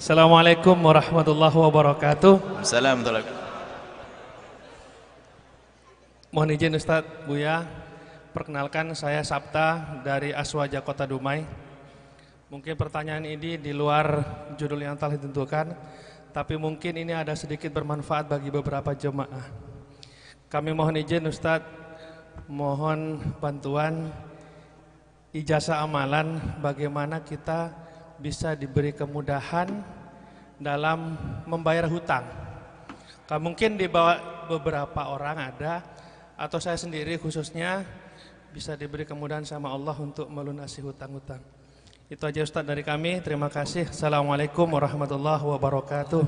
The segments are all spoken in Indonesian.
Assalamualaikum warahmatullahi wabarakatuh. Assalamualaikum. Mohon izin Ustadz Buya, perkenalkan saya Sabta dari Aswaja Kota Dumai. Mungkin pertanyaan ini di luar judul yang telah ditentukan, tapi mungkin ini ada sedikit bermanfaat bagi beberapa jemaah. Kami mohon izin Ustadz, mohon bantuan ijazah amalan bagaimana kita bisa diberi kemudahan dalam membayar hutang. Mungkin di bawah beberapa orang ada, atau saya sendiri khususnya bisa diberi kemudahan sama Allah untuk melunasi hutang-hutang. Itu aja Ustadz dari kami. Terima kasih. Assalamualaikum warahmatullahi wabarakatuh.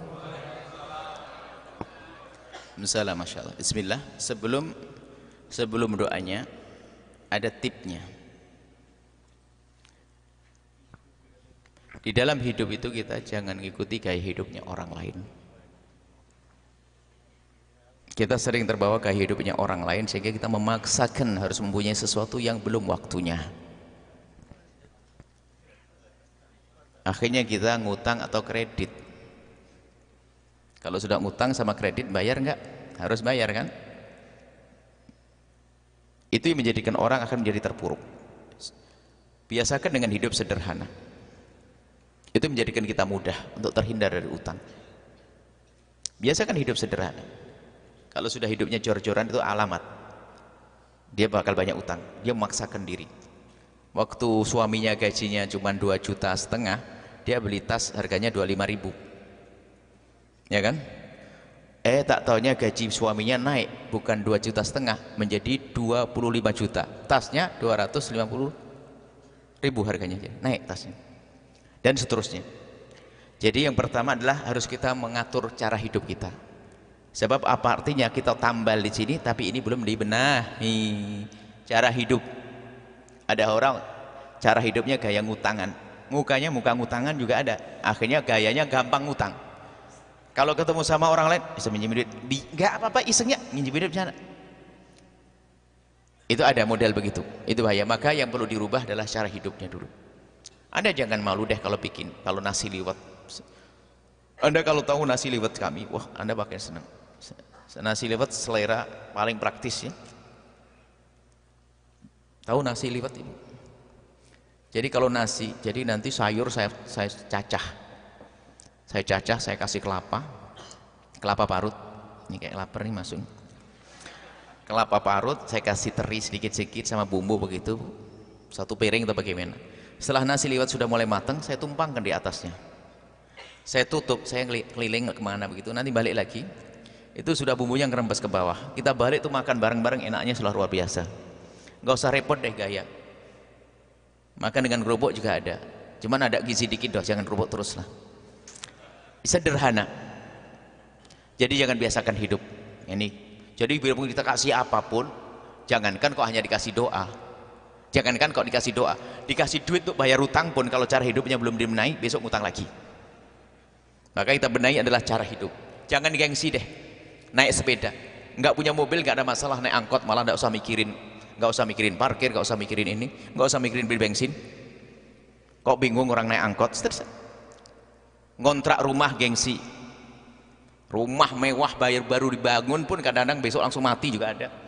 Assalamualaikum. Masya Allah. Bismillah. Sebelum doanya ada tipnya. Di dalam hidup itu kita jangan mengikuti gaya hidupnya orang lain. Kita sering terbawa gaya hidupnya orang lain sehingga kita memaksakan harus mempunyai sesuatu yang belum waktunya. Akhirnya kita ngutang atau kredit. Kalau sudah ngutang sama kredit bayar enggak? Harus bayar kan? Itu yang menjadikan orang akan menjadi terpuruk. Biasakan dengan hidup sederhana. Itu menjadikan kita mudah untuk terhindar dari utang. Biasakan hidup sederhana. Kalau sudah hidupnya jor-joran itu alamat dia bakal banyak utang. Dia memaksakan diri. Waktu suaminya gajinya cuma 2,5 juta, dia beli tas harganya 25.000. Ya kan? Tak taunya gaji suaminya naik, bukan 2,5 juta menjadi 25 juta. Tasnya 250.000 harganya, naik tasnya. Dan seterusnya. Jadi yang pertama adalah harus kita mengatur cara hidup kita. Sebab apa artinya kita tambal di sini tapi ini belum dibenahi cara hidup. Ada orang cara hidupnya gaya ngutangan. Mukanya muka ngutangan juga ada. Akhirnya gayanya gampang ngutang. Kalau ketemu sama orang lain bisa minjem duit, enggak apa-apa isengnya minjem duit sana. Itu ada model begitu. Itu bahaya. Maka yang perlu dirubah adalah cara hidupnya dulu. Anda jangan malu deh kalau kalau nasi liwet. Anda kalau tahu nasi liwet kami, wah Anda bakal senang. Nasi liwet selera paling praktis ya. Tahu nasi liwet ini? Jadi kalau nasi, jadi nanti sayur saya cacah. Saya kasih kelapa parut. Ini kayak lapar nih masuk. Kelapa parut, saya kasih teri sedikit-sedikit sama bumbu begitu. Satu piring atau bagaimana. Setelah nasi liwet sudah mulai matang, saya tumpangkan di atasnya. Saya tutup, saya keliling kemana begitu, nanti balik lagi. Itu sudah bumbunya ngerembes ke bawah. Kita balik tuh makan bareng-bareng, enaknya sudah luar biasa. Nggak usah repot deh gaya. Makan dengan kerupuk juga ada. Cuman ada gizi dikit doh, jangan kerupuk terus lah. Sederhana. Jadi jangan biasakan hidup. Ini. Jadi biarpun kita kasih apapun, jangankan kok hanya dikasih doa. Jangankan kok dikasih doa, dikasih duit untuk bayar utang pun kalau cara hidupnya belum dibenahi, besok ngutang lagi. Maka kita benahi adalah cara hidup. Jangan gengsi deh, naik sepeda, nggak punya mobil nggak ada masalah, naik angkot malah nggak usah mikirin parkir, nggak usah mikirin ini, nggak usah mikirin beli bensin. Kok bingung orang naik angkot? Ngontrak rumah gengsi, rumah mewah bayar baru dibangun pun kadang-kadang besok langsung mati juga ada.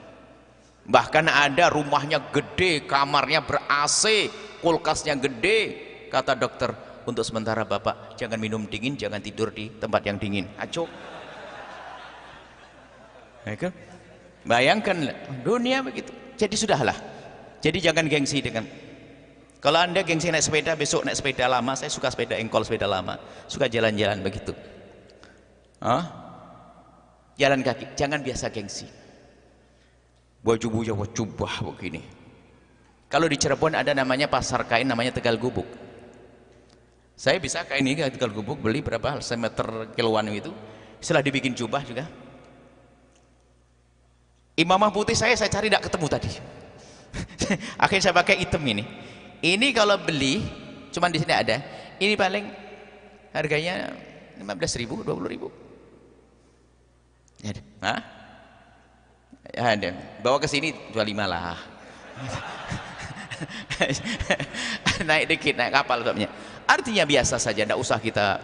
Bahkan ada rumahnya gede, kamarnya ber-AC, kulkasnya gede. Kata dokter, untuk sementara bapak jangan minum dingin, jangan tidur di tempat yang dingin. Aco. Bayangkan dunia begitu. Jadi sudahlah. Jadi jangan gengsi dengan. Kalau Anda gengsi naik sepeda, besok naik sepeda lama. Saya suka sepeda engkol, sepeda lama. Suka jalan-jalan begitu. Jalan kaki, jangan biasa gengsi. Baju buja wajubah begini. Kalau di Cirebon ada namanya pasar kain, namanya Tegal Gubuk. Saya bisa kain ini ke Tegal Gubuk beli berapa semeter kiloan itu. Setelah dibikin jubah juga. Imamah putih saya cari tidak ketemu tadi. Akhirnya saya pakai hitam ini. Ini kalau beli, cuman di sini ada. Ini paling harganya 15.000, 20.000. Hah? Ada, bawa ke sini 25 lah. Naik dikit, naik kapal sebabnya. Artinya biasa saja, tidak usah kita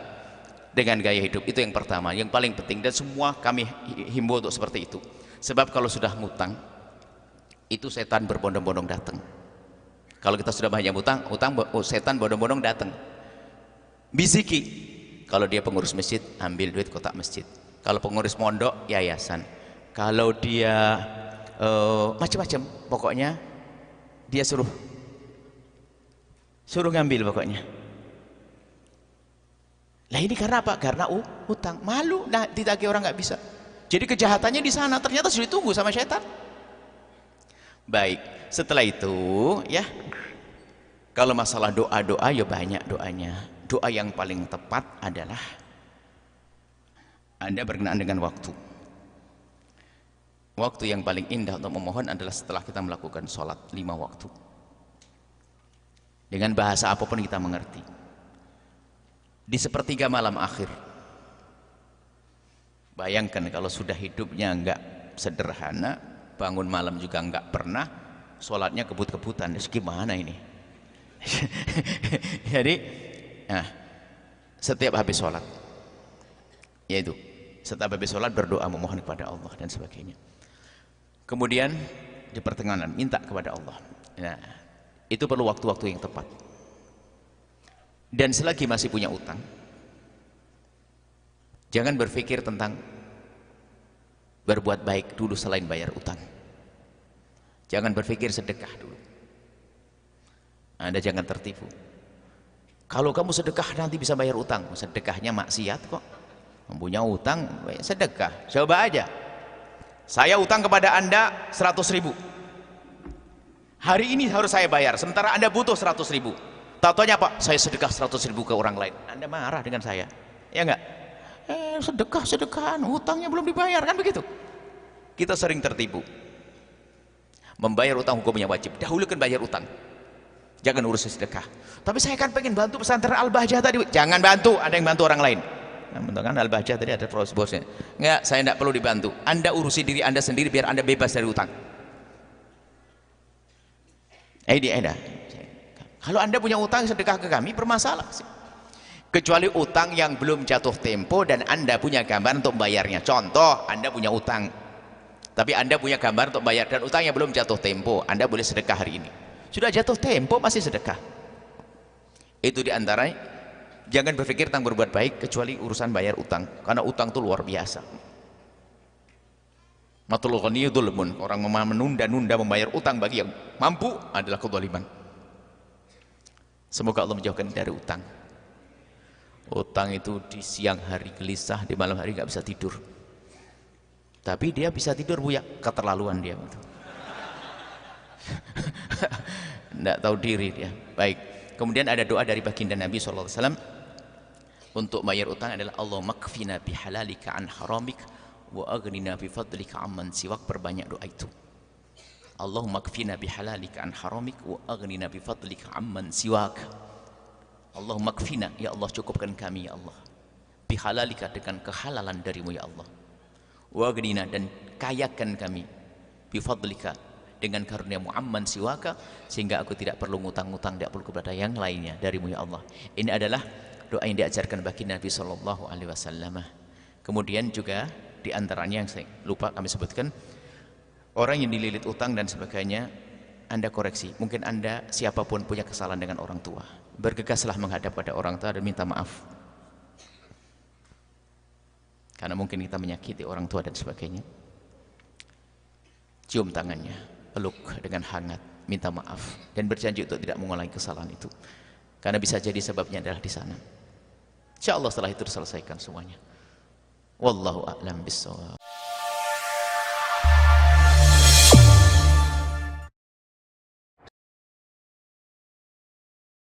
dengan gaya hidup. Itu yang pertama, yang paling penting, dan semua kami himbau untuk seperti itu. Sebab kalau sudah ngutang, itu setan berbondong-bondong datang. Kalau kita sudah banyak utang, setan bondong-bondong datang. Bisiki, kalau dia pengurus masjid, ambil duit kotak masjid. Kalau pengurus mondok, yayasan. Kalau dia macam-macam, pokoknya dia suruh ngambil pokoknya. Lah ini karena apa? Karena hutang, malu, nah ditagih orang nggak bisa. Jadi kejahatannya di sana, ternyata sudah ditunggu sama setan. Baik, setelah itu ya, kalau masalah doa-doa ya banyak doanya. Doa yang paling tepat adalah Anda berkenaan dengan waktu. Waktu yang paling indah untuk memohon adalah setelah kita melakukan sholat 5 waktu. Dengan bahasa apapun kita mengerti. Di sepertiga malam akhir, bayangkan kalau sudah hidupnya enggak sederhana, bangun malam juga enggak pernah, sholatnya kebut-kebutan, gimana ini? Jadi nah, setiap habis sholat, yaitu setiap habis sholat berdoa memohon kepada Allah dan sebagainya. Kemudian di pertengahan minta kepada Allah. Nah, itu perlu waktu-waktu yang tepat. Dan selagi masih punya utang, jangan berpikir tentang berbuat baik dulu selain bayar utang. Jangan berpikir sedekah dulu. Anda jangan tertipu. Kalau kamu sedekah nanti bisa bayar utang. Sedekahnya maksiat kok. Mempunyai utang, sedekah. Coba aja. Saya utang kepada Anda 100.000. Hari ini harus saya bayar, sementara Anda butuh 100.000. Tatonya apa? Saya sedekah 100.000 ke orang lain. Anda marah dengan saya, ya enggak? Sedekahan, hutangnya belum dibayar, kan begitu? Kita sering tertipu. Membayar utang hukumnya wajib. Dahulukan bayar utang. Jangan urus sedekah. Tapi saya kan pengen bantu pesantren Al-Bahjah tadi. Jangan bantu, ada yang bantu orang lain. Nah, kan Al-Bahjah tadi ada bosnya. Enggak, saya enggak perlu dibantu. Anda urusi diri Anda sendiri biar Anda bebas dari utang. Kalau Anda punya utang sedekah ke kami, bermasalah sih. Kecuali utang yang belum jatuh tempo dan Anda punya gambar untuk bayarnya. Contoh, Anda punya utang, tapi Anda punya gambar untuk bayar dan utangnya belum jatuh tempo, Anda boleh sedekah hari ini. Sudah jatuh tempo masih sedekah. Itu diantaranya. Jangan berpikir tentang berbuat baik kecuali urusan bayar utang, karena utang itu luar biasa. Matul ghani dzulmun, orang menunda-nunda membayar utang bagi yang mampu adalah kezaliman. Semoga Allah menjauhkan dari utang. Utang itu di siang hari gelisah, di malam hari nggak bisa tidur. Tapi dia bisa tidur, Buya, keterlaluan dia. Nggak tahu diri dia. Baik. Kemudian ada doa dari baginda Nabi SAW untuk bayar utang adalah Allahumma kfina bihalalika an haramik wa aghnina bifadlika amman siwak. Perbanyak doa itu. Allahumma kfina bihalalika an haramik wa aghnina bifadlika amman siwak. Allahumma kfina, ya Allah cukupkan kami ya Allah, bihalalika dengan kehalalan darimu ya Allah, wa aghnina dan kayakan kami, bifadlika dengan karuniamu amman siwaka, sehingga aku tidak perlu ngutang-ngutang, tidak perlu kepada yang lainnya darimu ya Allah. Ini adalah doa yang diajarkan bagi Nabi SAW. Kemudian juga diantaranya yang saya lupa kami sebutkan, orang yang dililit utang dan sebagainya, Anda koreksi. Mungkin Anda siapapun punya kesalahan dengan orang tua, bergegaslah menghadap pada orang tua dan minta maaf, karena mungkin kita menyakiti orang tua dan sebagainya. Cium tangannya, peluk dengan hangat, minta maaf dan berjanji untuk tidak mengulangi kesalahan itu, karena bisa jadi sebabnya adalah di sana. Insya Allah setelah itu diselesaikan semuanya. Wallahu a'lam bishawab.